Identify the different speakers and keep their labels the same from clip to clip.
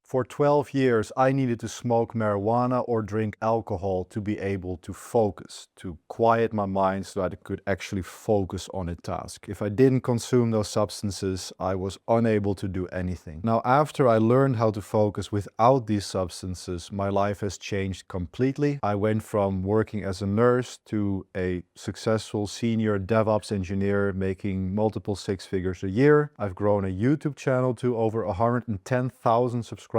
Speaker 1: For 12 years, I needed to smoke marijuana or drink alcohol to be able to focus, to quiet my mind so that I could actually focus on a task. If I didn't consume those substances, I was unable to do anything. Now, after I learned how to focus without these substances, my life has changed completely. I went from working as a nurse to a successful senior DevOps engineer making multiple six figures a year. I've grown a YouTube channel to over 110,000 subscribers.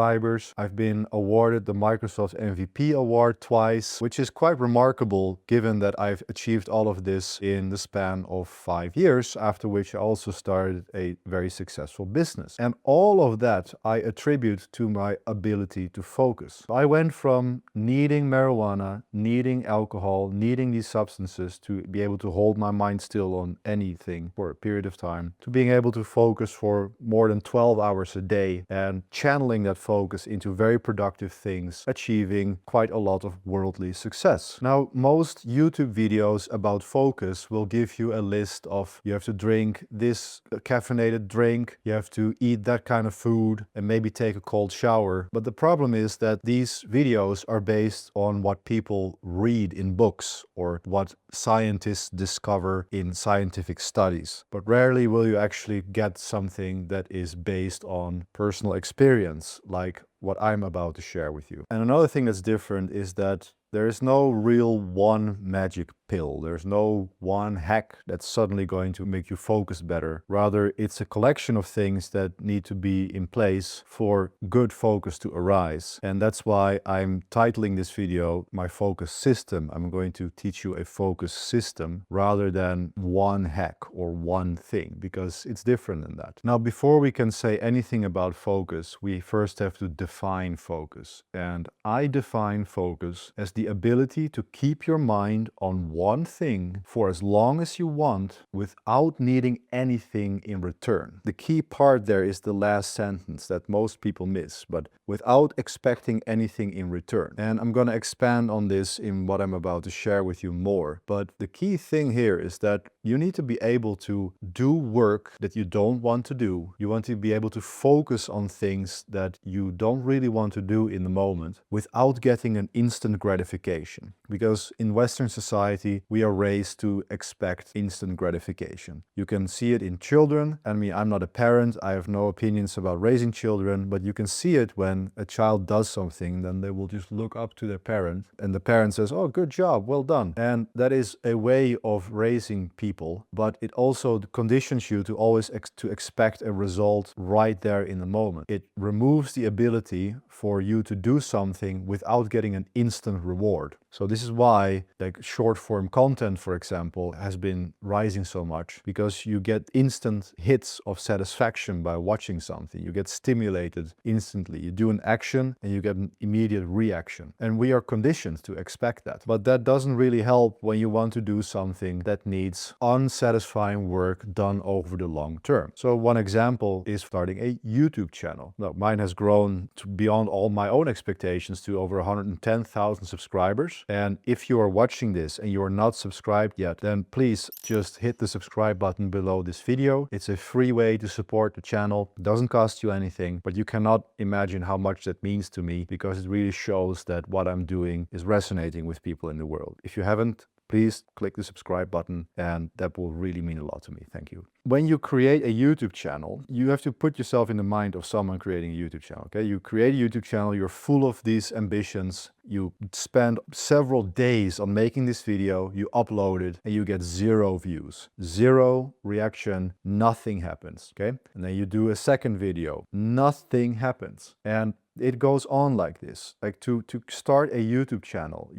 Speaker 1: I've been awarded the Microsoft MVP award twice, which is quite remarkable given that I've achieved all of this in the span of 5 years, after which I also started a very successful business. And all of that I attribute to my ability to focus. I went from needing marijuana, needing alcohol, needing these substances to be able to hold my mind still on anything for a period of time, to being able to focus for more than 12 hours a day and channeling that focus into very productive things, achieving quite a lot of worldly success. Now, most YouTube videos about focus will give you a list of you have to drink this caffeinated drink, you have to eat that kind of food, and maybe take a cold shower. But the problem is that these videos are based on what people read in books or what scientists discover in scientific studies. But rarely will you actually get something that is based on personal experience, like what I'm about to share with you. And another thing that's different is that there is no real one magic pill. There's no one hack that's suddenly going to make you focus better. Rather, it's a collection of things that need to be in place for good focus to arise. And that's why I'm titling this video My Focus System. I'm going to teach you a focus system rather than one hack or one thing, because it's different than that. Now, before we can say anything about focus, we first have to define focus. And I define focus as the ability to keep your mind on one thing for as long as you want without needing anything in return. The key part there is the last sentence that most people miss, but without expecting anything in return. And I'm going to expand on this in what I'm about to share with you more. But the key thing here is that you need to be able to do work that you don't want to do. You want to be able to focus on things that you don't really want to do in the moment without getting an instant gratification. Because in Western society, we are raised to expect instant gratification. You can see it in children. I mean, I'm not a parent. I have no opinions about raising children, but you can see it when a child does something, then they will just look up to their parent and the parent says, "Oh, good job, well done." And that is a way of raising people, but it also conditions you to always expect a result right there in the moment. It removes the ability for you to do something without getting an instant reward. So this is why like short form content, for example, has been rising so much, because you get instant hits of satisfaction by watching something. You get stimulated instantly. You do an action and you get an immediate reaction. And we are conditioned to expect that. But that doesn't really help when you want to do something that needs unsatisfying work done over the long term. So one example is starting a YouTube channel. Now, mine has grown to beyond all my own expectations to over 110,000 subscribers. And if you are watching this and you are not subscribed yet, then please just hit the subscribe button below this video. It's a free way to support the channel. It doesn't cost you anything, but you cannot imagine how much that means to me, because it really shows that what I'm doing is resonating with people in the world. If you haven't, please click the subscribe button, and that will really mean a lot to me. Thank you. When you create a YouTube channel, you have to put yourself in the mind of someone creating a YouTube channel, okay? You create a YouTube channel, you're full of these ambitions, you spend several days on making this video, you upload it, and you get 0 views, 0 reaction, nothing happens, okay? And then you do a second video, nothing happens. And it goes on like this. Like to start a YouTube channel,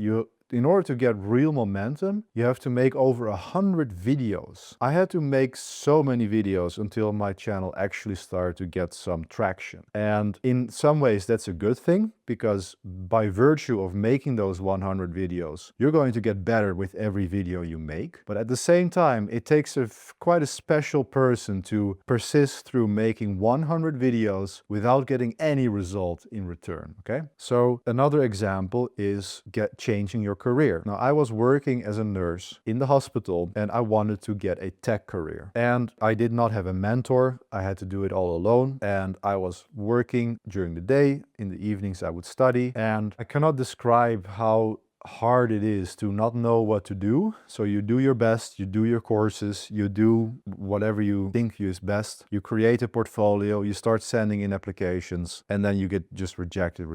Speaker 1: in order to get real momentum, you have to make over 100 videos. I had to make so many videos until my channel actually started to get some traction. And in some ways, that's a good thing, because by virtue of making those 100 videos, you're going to get better with every video you make. But at the same time, it takes quite a special person to persist through making 100 videos without getting any result in return, okay? So another example is changing your career. Now, I was working as a nurse in the hospital and I wanted to get a tech career. And I did not have a mentor. I had to do it all alone. And I was working during the day. In the evenings, I would study. And I cannot describe how hard it is to not know what to do. So you do your best, you do your courses, you do whatever you think is best. You create a portfolio, you start sending in applications, and then you get just rejected,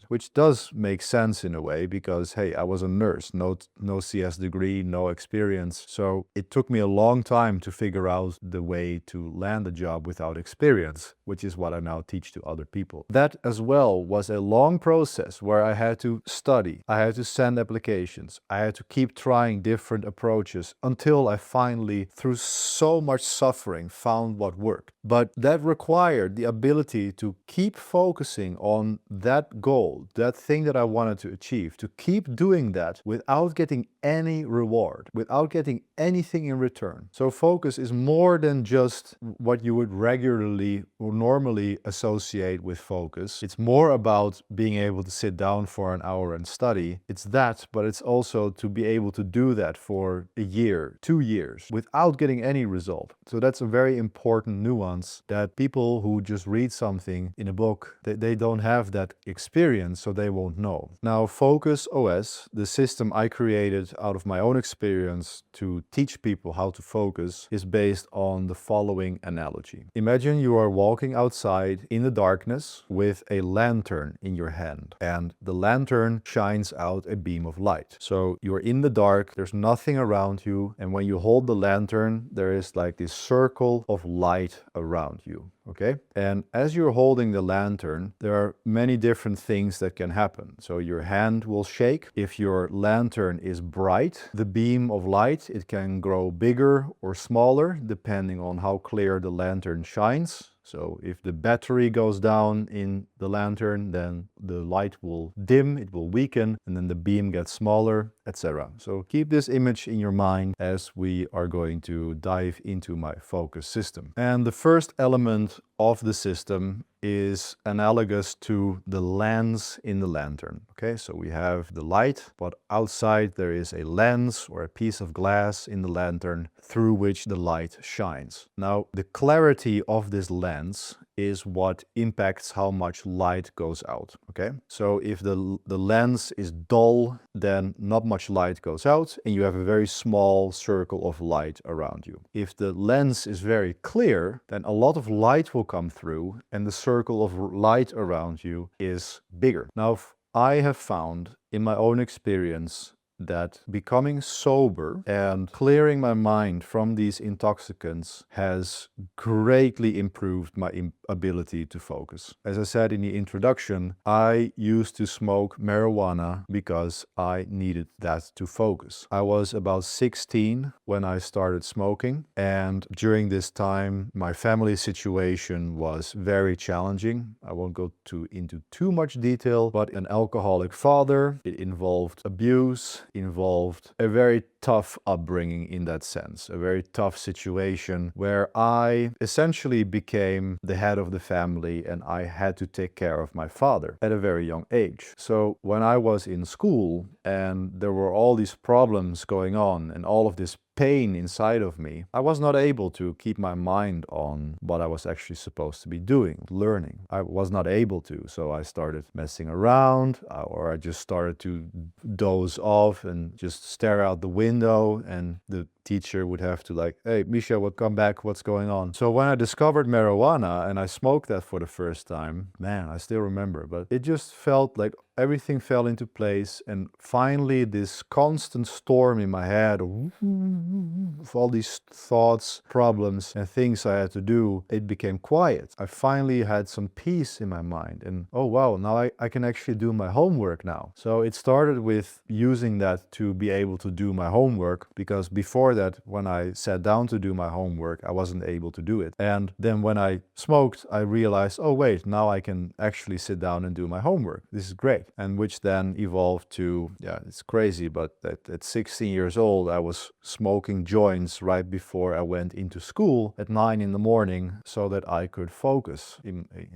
Speaker 1: which does make sense in a way because, hey, I was a nurse, no CS degree, no experience. So it took me a long time to figure out the way to land a job without experience, which is what I now teach to other people. That as well was a long process where I had to study. I had to send applications. I had to keep trying different approaches until I finally, through so much suffering, found what worked. But that required the ability to keep focusing on that goal, that thing that I wanted to achieve, to keep doing that without getting any reward, without getting anything in return. So focus is more than just what you would regularly or normally associate with focus. It's more about being able to sit down for an hour and study. It's that, but it's also to be able to do that for a year, 2 years, without getting any result. So that's a very important nuance that people who just read something in a book, they don't have that experience, so they won't know. Now, Focus OS, the system I created out of my own experience to teach people how to focus, is based on the following analogy. Imagine you are walking outside in the darkness with a lantern in your hand, and the lantern shines out a beam of light. So you're in the dark, there's nothing around you, and when you hold the lantern, there is like this circle of light around you. Okay? And as you're holding the lantern, there are many different things that can happen. So your hand will shake. If your lantern is bright, the beam of light, it can grow bigger or smaller depending on how clear the lantern shines. So if the battery goes down in the lantern, then the light will dim, it will weaken, and then the beam gets smaller, etc. So keep this image in your mind as we are going to dive into my focus system. And the first element of the system is analogous to the lens in the lantern. Okay, so we have the light, but outside there is a lens or a piece of glass in the lantern through which the light shines. Now, the clarity of this lens is what impacts how much light goes out. Okay, so if the lens is dull, then not much light goes out and you have a very small circle of light around you. If the lens is very clear, then a lot of light will come through and the circle of light around you is bigger. Now, I have found in my own experience that becoming sober and clearing my mind from these intoxicants has greatly improved my ability to focus. As I said in the introduction, I used to smoke marijuana because I needed that to focus. I was about 16 when I started smoking, and during this time my family situation was very challenging. I won't go into too much detail, but an alcoholic father, it involved abuse, involved a very tough upbringing in that sense, a very tough situation where I essentially became the head of the family and I had to take care of my father at a very young age. So when I was in school and there were all these problems going on and all of this pain inside of me, I was not able to keep my mind on what I was actually supposed to be doing, learning. I was not able to, so I started messing around, or I just started to doze off and just stare out the window, and the teacher would have to like, hey, Misha, come back, what's going on? So when I discovered marijuana and I smoked that for the first time, man, I still remember, but it just felt like everything fell into place, and finally this constant storm in my head of all these thoughts, problems and things I had to do, it became quiet. I finally had some peace in my mind, and oh wow, now I can actually do my homework now. So it started with using that to be able to do my homework, because before before that, when I sat down to do my homework, I wasn't able to do it. And then when I smoked, I realized, oh wait, now I can actually sit down and do my homework. This is great. And which then evolved to, yeah, it's crazy, but at 16 years old, I was smoking joints right before I went into school at 9 in the morning so that I could focus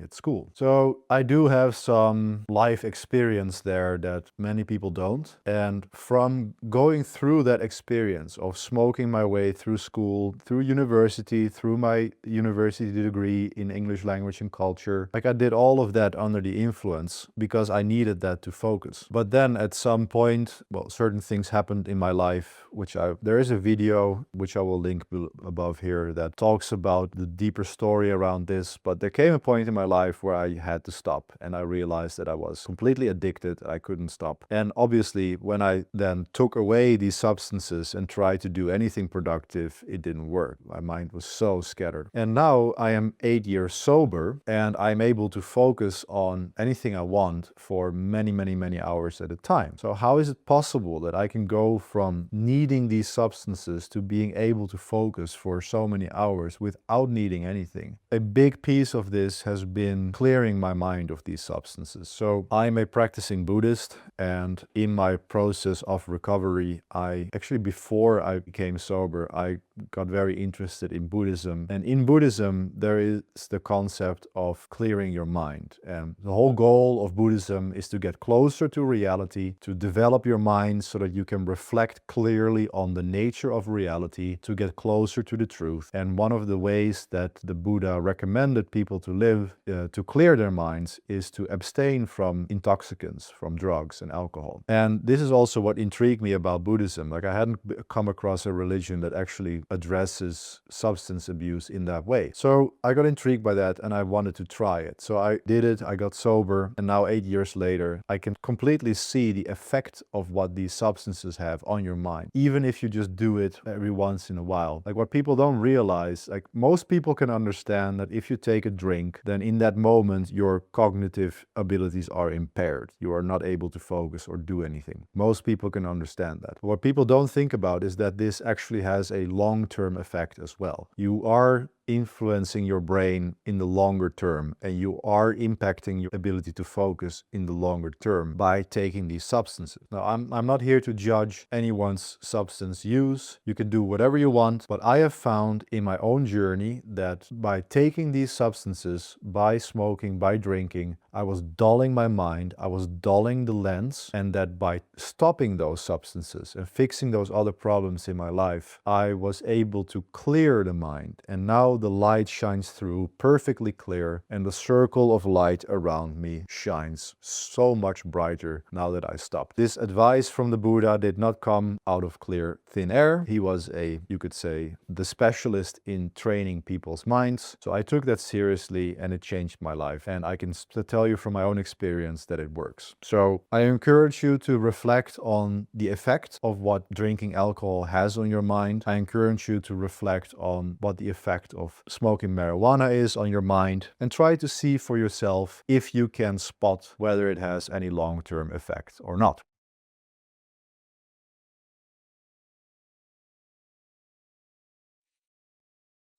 Speaker 1: at school. So I do have some life experience there that many people don't. And from going through that experience of smoking my way through school, through university, through my university degree in English language and culture, like I did all of that under the influence because I needed that to focus. But then at some point, well, certain things happened in my life, there is a video which I will link above here that talks about the deeper story around this. But there came a point in my life where I had to stop, and I realized that I was completely addicted. I couldn't stop. And obviously, when I then took away these substances and tried to do anything productive, it didn't work. My mind was so scattered. And now I am 8 years sober, and I'm able to focus on anything I want for many, many, many hours at a time. So how is it possible that I can go from needing these substances to being able to focus for so many hours without needing anything? A big piece of this has been clearing my mind of these substances. So I'm a practicing Buddhist, and in my process of recovery, before I became sober, I got very interested in Buddhism. And in Buddhism, there is the concept of clearing your mind. And the whole goal of Buddhism is to get closer to reality, to develop your mind so that you can reflect clearly on the nature of reality, to get closer to the truth. And one of the ways that the Buddha recommended people to live, to clear their minds, is to abstain from intoxicants, from drugs and alcohol. And this is also what intrigued me about Buddhism. Like, I hadn't come across a religion that actually addresses substance abuse in that way. So I got intrigued by that and I wanted to try it. So I did it, I got sober, and now 8 years later, I can completely see the effect of what these substances have on your mind, even if you just do it every once in a while. Like, what people don't realize, like, most people can understand that if you take a drink, then in that moment, your cognitive abilities are impaired. You are not able to focus or do anything. Most people can understand that. What people don't think about is that this actually has a long-term effect as well. You are influencing your brain in the longer term, and you are impacting your ability to focus in the longer term by taking these substances. Now, I'm not here to judge anyone's substance use. You can do whatever you want, but I have found in my own journey that by taking these substances, by smoking, by drinking, I was dulling my mind, I was dulling the lens, and that by stopping those substances and fixing those other problems in my life, I was able to clear the mind. And now the light shines through perfectly clear, and the circle of light around me shines so much brighter now that I stopped. This advice from the Buddha did not come out of clear thin air. He was you could say, the specialist in training people's minds. So I took that seriously, and it changed my life. And I can tell you from my own experience that it works. So I encourage you to reflect on the effect of what drinking alcohol has on your mind. I encourage you to reflect on what the effect of smoking marijuana is on your mind, and try to see for yourself if you can spot whether it has any long-term effect or not.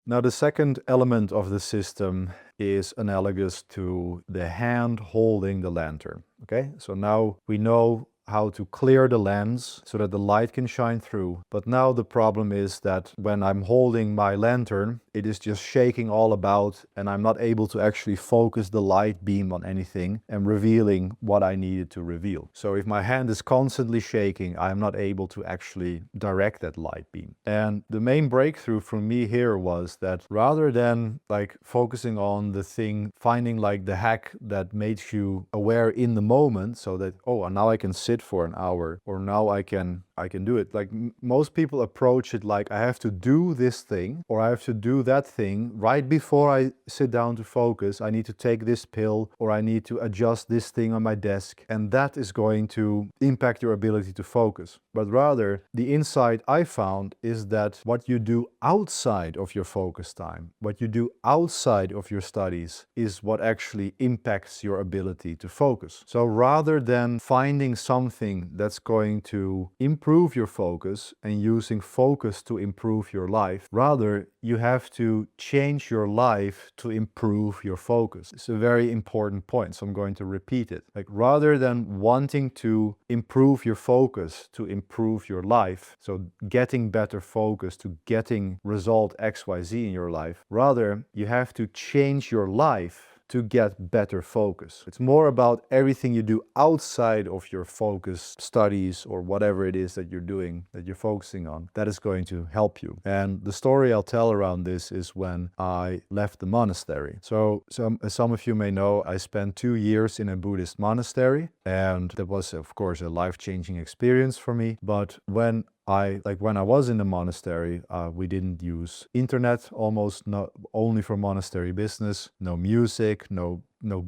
Speaker 1: Now, the second element of the system is analogous to the hand holding the lantern. Okay, so now we know how to clear the lens so that the light can shine through. But now the problem is that when I'm holding my lantern, it is just shaking all about, and I'm not able to actually focus the light beam on anything and revealing what I needed to reveal. So if my hand is constantly shaking, I'm not able to actually direct that light beam. And the main breakthrough for me here was that rather than like focusing on the thing, finding like the hack that makes you aware in the moment, so that, oh, now I can sit for an hour, or now I can do it. Like most people approach it like, I have to do this thing, or I have to do that thing right before I sit down to focus. I need to take this pill, or I need to adjust this thing on my desk, and that is going to impact your ability to focus. But rather, the insight I found is that what you do outside of your focus time, what you do outside of your studies, is what actually impacts your ability to focus. So rather than finding something that's going to improve improve your focus and using focus to improve your life. Rather, you have to change your life to improve your focus. It's a very important point, so I'm going to repeat it. Like, rather than wanting to improve your focus to improve your life, so getting better focus to getting result XYZ in your life, rather you have to change your life to get better focus. It's more about everything you do outside of your focus studies or whatever it is that you're doing, that you're focusing on, that is going to help you. And the story I'll tell around this is when I left the monastery. So as some of you may know, I spent 2 years in a Buddhist monastery, and that was of course a life-changing experience for me. But when I was in the monastery, we didn't use internet, almost not, only for monastery business, no music, no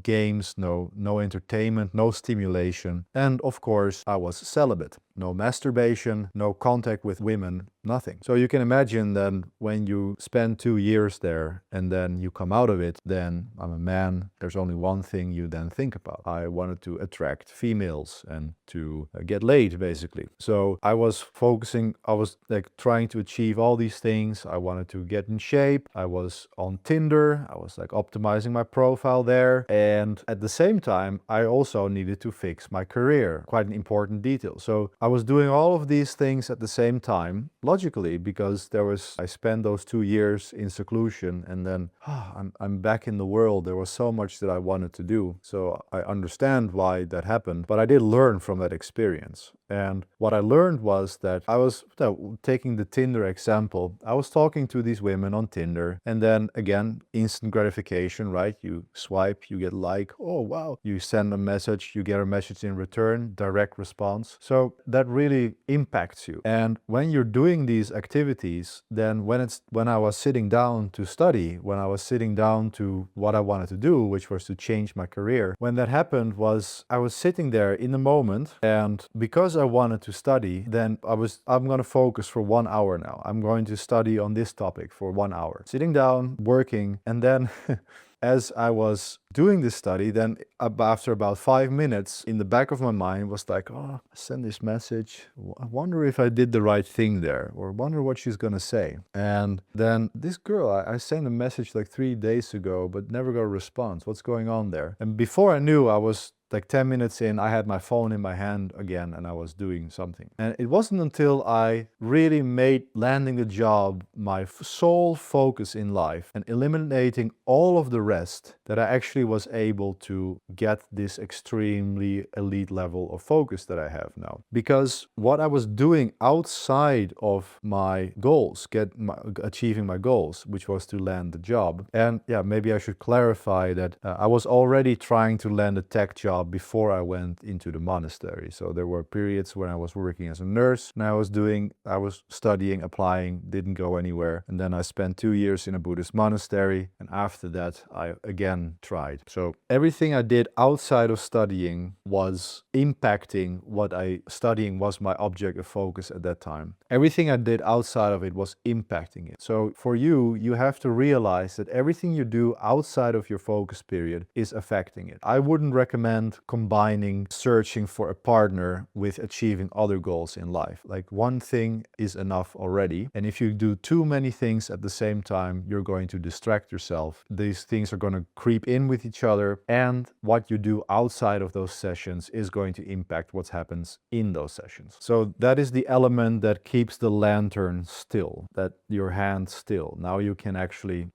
Speaker 1: games, no entertainment, no stimulation. And of course, I was celibate. No masturbation, no contact with women, nothing. So you can imagine then when you spend 2 years there and then you come out of it, then I'm a man, there's only one thing you then think about. I wanted to attract females and to get laid, basically. So I was focusing, I was like trying to achieve all these things. I wanted to get in shape. I was on Tinder. I was like optimizing my profile there. And at the same time, I also needed to fix my career. Quite an important detail. So I was doing all of these things at the same time, logically, because I spent those 2 years in seclusion, and then I'm back in the world. There was so much that I wanted to do. So I understand why that happened, but I did learn from that experience. And what I learned was that I was, taking the Tinder example, I was talking to these women on Tinder, and then again, instant gratification, right? You swipe, you get like, oh wow. You send a message, you get a message in return, direct response. So that really impacts you. And when you're doing these activities, then when I was sitting down to study, when I was sitting down to what I wanted to do, which was to change my career, when that happened was I was sitting there in the moment, and because I wanted to study, then I'm going to focus for 1 hour now. I'm going to study on this topic for 1 hour. Sitting down, working, and then as I was doing this study, then after about 5 minutes, in the back of my mind was like, oh, I send this message. I wonder if I did the right thing there, or wonder what she's gonna say. And then this girl, I sent a message like 3 days ago, but never got a response. What's going on there? And before I knew, I was like 10 minutes in, I had my phone in my hand again and I was doing something. And it wasn't until I really made landing the job my sole focus in life and eliminating all of the rest that I actually was able to get this extremely elite level of focus that I have now. Because what I was doing outside of my goals, achieving my goals, which was to land the job. And yeah, maybe I should clarify that I was already trying to land a tech job before I went into the monastery. So there were periods when I was working as a nurse and I was studying, applying, didn't go anywhere. And then I spent 2 years in a Buddhist monastery. And after that, I again tried. So everything I did outside of studying was impacting studying was my object of focus at that time. Everything I did outside of it was impacting it. So for you have to realize that everything you do outside of your focus period is affecting it. I wouldn't recommend combining searching for a partner with achieving other goals in life. Like, one thing is enough already. And if you do too many things at the same time, you're going to distract yourself. These things are going to creep in with each other, and what you do outside of those sessions is going to impact what happens in those sessions. So that is the element that keeps the lantern still, that your hand still. Now you can actually,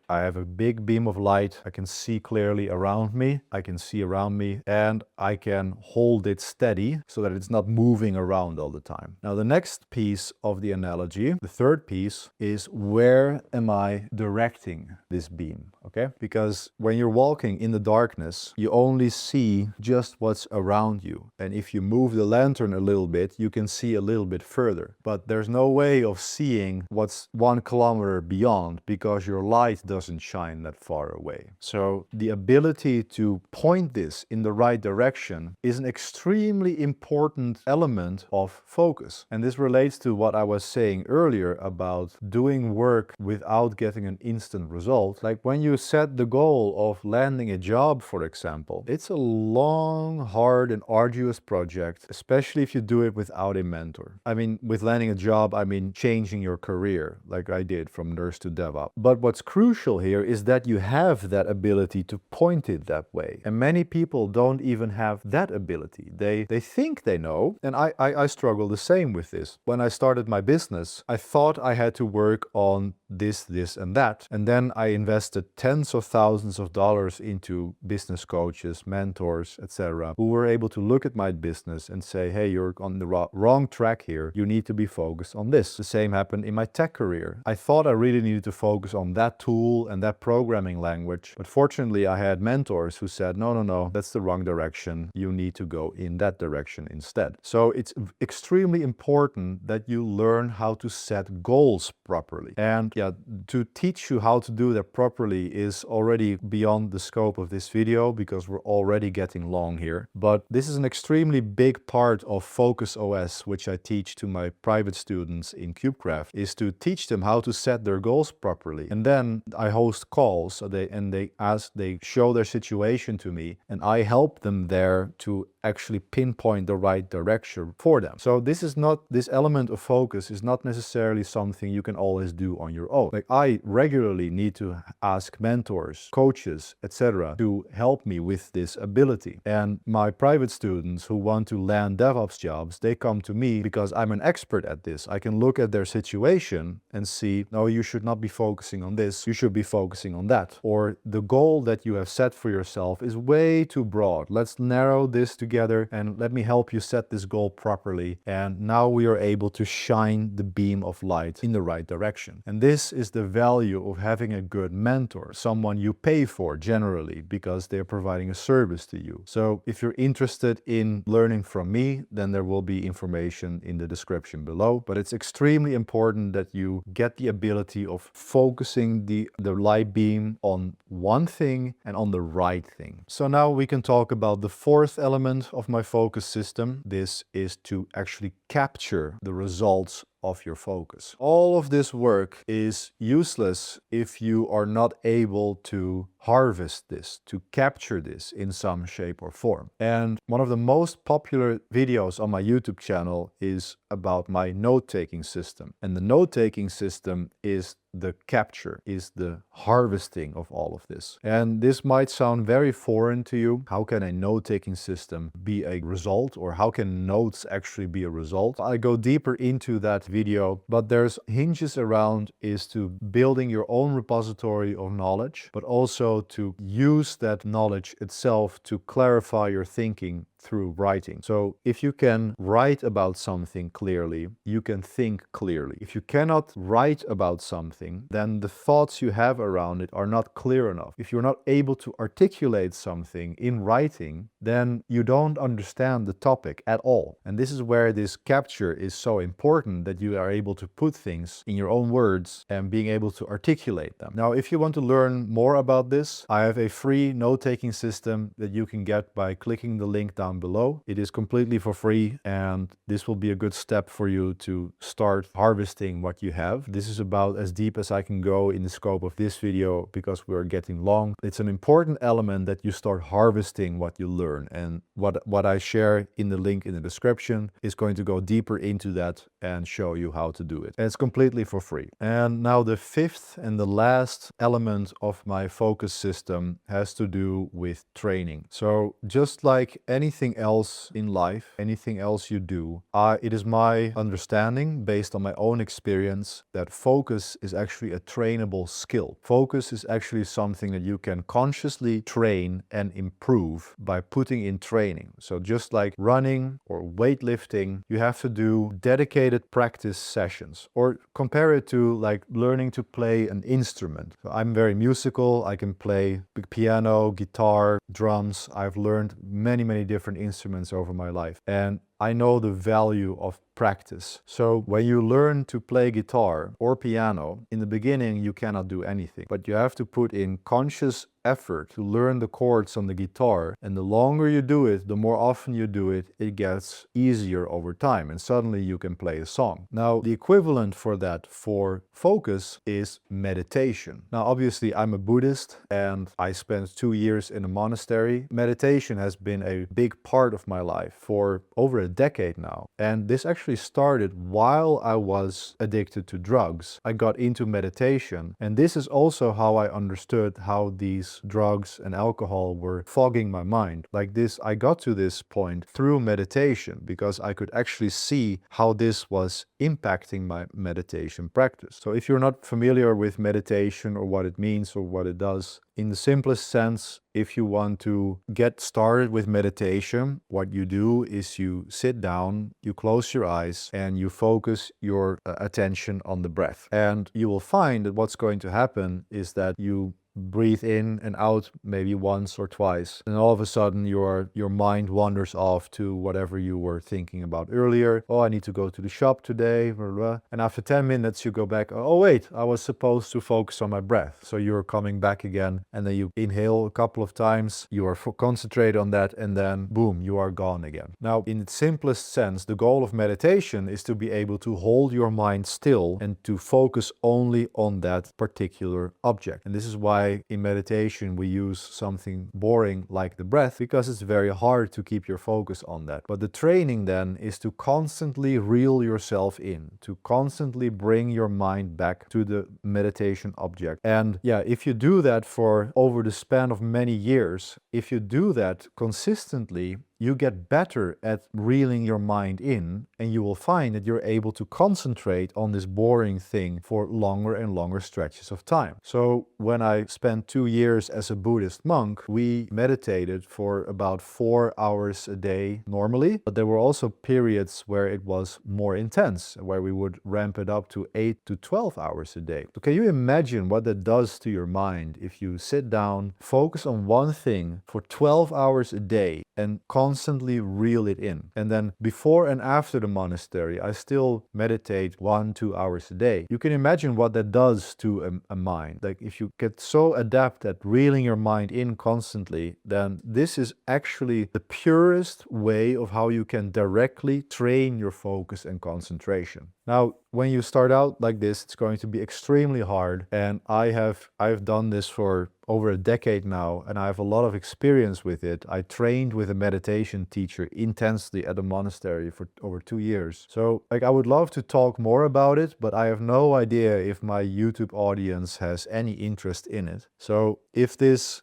Speaker 1: I have a big beam of light. I can see clearly around me. I can see around me, and I can hold it steady so that it's not moving around all the time. Now the next piece of the analogy, the third piece, is where am I directing this beam? Okay? Because when you're walking in the darkness, you only see just what's around you. And if you move the lantern a little bit, you can see a little bit further. But there's no way of seeing what's 1 kilometer beyond because your light doesn't shine that far away. So the ability to point this in the right direction is an extremely important element of focus. And this relates to what I was saying earlier about doing work without getting an instant result. Like when you set the goal of landing a job, for example, it's a long, hard, and arduous project, especially if you do it without a mentor. I mean, with landing a job, I mean changing your career, like I did from nurse to DevOps. But what's crucial here is that you have that ability to point it that way. And many people don't even have that ability. They think they know, and I struggle the same with this. When I started my business, I thought I had to work on this, and that. And then I invested tens of thousands of dollars into business coaches, mentors, etc., who were able to look at my business and say, hey, you're on the wrong track here. You need to be focused on this. The same happened in my tech career. I thought I really needed to focus on that tool and that programming language. But fortunately, I had mentors who said, no, that's the wrong direction. You need to go in that direction instead. So it's extremely important that you learn how to set goals properly. And yeah, to teach you how to do that properly is already beyond the scope of this video because we're already getting long here. But this is an extremely big part of Focus OS, which I teach to my private students in KubeCraft, is to teach them how to set their goals properly. And then I host calls, so they show their situation to me, and I help them there to actually pinpoint the right direction for them. So this element of focus is not necessarily something you can always do on your own. Like I regularly need to ask mentors, coaches, etc. to help me with this ability. And my private students who want to land DevOps jobs, they come to me because I'm an expert at this. I can look at their situation and see, no, you should not be focusing on this, you should be focusing on that. Or the goal that you have set for yourself is way too broad. Let's narrow this together and let me help you set this goal properly. And now we are able to shine the beam of light in the right direction. And this is the value of having a good mentor, someone you pay for generally because they're providing a service to you. So if you're interested in learning from me, then there will be information in the description below. But it's extremely important that you get the ability of focusing the light beam on one thing and on the right thing. So now we can talk about the fourth element of my focus system. This is to actually capture the results of your focus. All of this work is useless if you are not able to harvest this, to capture this in some shape or form. And one of the most popular videos on my YouTube channel is about my note-taking system. And the note-taking system is the capture, is the harvesting of all of this. And this might sound very foreign to you. How can a note-taking system be a result, or how can notes actually be a result? I go deeper into that video, but there's hinges around is to building your own repository of knowledge, but also to use that knowledge itself to clarify your thinking through writing. So if you can write about something clearly, you can think clearly. If you cannot write about something, then the thoughts you have around it are not clear enough. If you're not able to articulate something in writing, then you don't understand the topic at all. And this is where this capture is so important, that you are able to put things in your own words and being able to articulate them. Now, if you want to learn more about this, I have a free note-taking system that you can get by clicking the link down below. It is completely for free, and this will be a good step for you to start harvesting what you have. This is about as deep as I can go in the scope of this video because we're getting long. It's an important element that you start harvesting what you learn, and what I share in the link in the description is going to go deeper into that and show you how to do it. And it's completely for free. And now the fifth and the last element of my focus system has to do with training. So just like anything else in life, anything else you do, it is my understanding based on my own experience that focus is actually a trainable skill. Focus is actually something that you can consciously train and improve by putting in training. So just like running or weightlifting, you have to do dedicated practice sessions, or compare it to like learning to play an instrument. So I'm very musical. I can play piano, guitar, drums. I've learned many different instruments over my life. And I know the value of practice. So when you learn to play guitar or piano, in the beginning you cannot do anything, but you have to put in conscious effort to learn the chords on the guitar, and the longer you do it, the more often you do it, it gets easier over time, and suddenly you can play a song. Now, the equivalent for that for focus is meditation. Now, obviously I'm a Buddhist and I spent 2 years in a monastery. Meditation has been a big part of my life for over a decade now, and this actually started while I was addicted to drugs. I got into meditation, and this is also how I understood how these drugs and alcohol were fogging my mind. Like this, I got to this point through meditation because I could actually see how this was impacting my meditation practice. So if you're not familiar with meditation or what it means or what it does, in the simplest sense, if you want to get started with meditation, what you do is you sit down, you close your eyes, and you focus your attention on the breath. And you will find that what's going to happen is that you breathe in and out maybe once or twice, and all of a sudden your mind wanders off to whatever you were thinking about earlier. Oh, I need to go to the shop today, blah, blah. And after 10 minutes you go back, oh wait, I was supposed to focus on my breath. So you're coming back again, and then you inhale a couple of times, you are concentrate on that, and then boom, you are gone again. Now, in its simplest sense, the goal of meditation is to be able to hold your mind still and to focus only on that particular object. And this is why in meditation we use something boring like the breath, because it's very hard to keep your focus on that. But the training then is to constantly reel yourself in, to constantly bring your mind back to the meditation object. And yeah, if you do that for over the span of many years, if you do that consistently, you get better at reeling your mind in, and you will find that you're able to concentrate on this boring thing for longer and longer stretches of time. So when I spent 2 years as a Buddhist monk, we meditated for about 4 hours a day normally, but there were also periods where it was more intense, where we would ramp it up to 8 to 12 hours a day. So can you imagine what that does to your mind if you sit down, focus on one thing for 12 hours a day, and constantly reel it in? And then before and after the monastery, I still meditate 1-2 hours a day. You can imagine what that does to a mind. Like if you get so adept at reeling your mind in constantly, then this is actually the purest way of how you can directly train your focus and concentration. Now, when you start out like this, it's going to be extremely hard, and I've done this for over a decade now, and I have a lot of experience with it. I trained with a meditation teacher intensely at a monastery for over 2 years. So like I would love to talk more about it, but I have no idea if my YouTube audience has any interest in it. So if this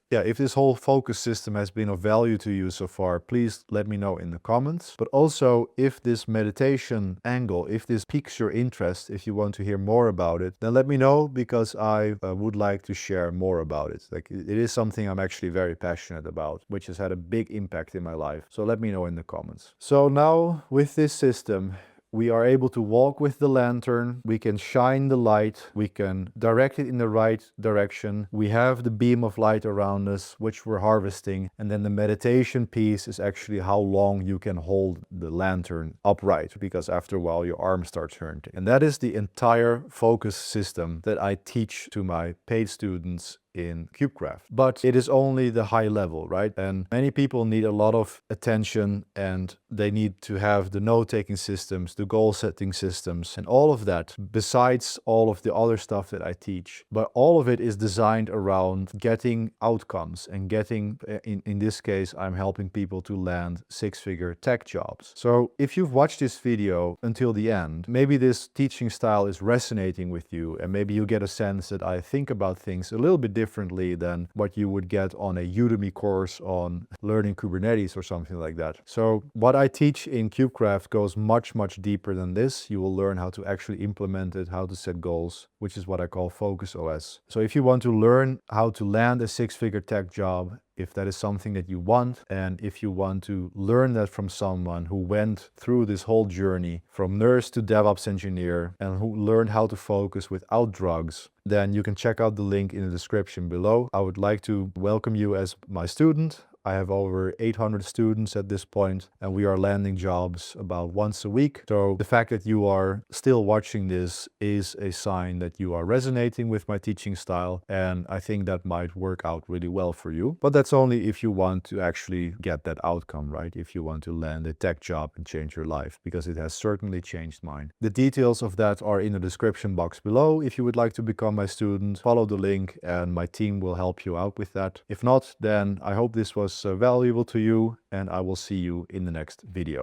Speaker 1: whole focus system has been of value to you so far, please let me know in the comments. But also, if this meditation angle, if this piques your interest, if you want to hear more about it, then let me know, because I would like to share more about it. Like it is something I'm actually very passionate about, which has had a big impact in my life. So let me know in the comments. So now with this system, we are able to walk with the lantern, we can shine the light, we can direct it in the right direction, we have the beam of light around us, which we're harvesting, and then the meditation piece is actually how long you can hold the lantern upright, because after a while your arm starts hurting. And that is the entire focus system that I teach to my paid students in KubeCraft. But it is only the high level, right? And many people need a lot of attention, and they need to have the note-taking systems, the goal-setting systems, and all of that, besides all of the other stuff that I teach. But all of it is designed around getting outcomes and getting, in this case, I'm helping people to land 6-figure tech jobs. So if you've watched this video until the end, maybe this teaching style is resonating with you, and maybe you get a sense that I think about things a little bit differently than what you would get on a Udemy course on learning Kubernetes or something like that. So what I teach in KubeCraft goes much, much deeper than this. You will learn how to actually implement it, how to set goals, which is what I call Focus OS. So if you want to learn how to land a 6-figure tech job, if that is something that you want, and if you want to learn that from someone who went through this whole journey from nurse to DevOps engineer and who learned how to focus without drugs, then you can check out the link in the description below. I would like to welcome you as my student. I have over 800 students at this point, and we are landing jobs about once a week. So the fact that you are still watching this is a sign that you are resonating with my teaching style, and I think that might work out really well for you. But that's only if you want to actually get that outcome, right? If you want to land a tech job and change your life, because it has certainly changed mine. The details of that are in the description box below. If you would like to become my student, follow the link and my team will help you out with that. If not, then I hope this was valuable to you, and I will see you in the next video.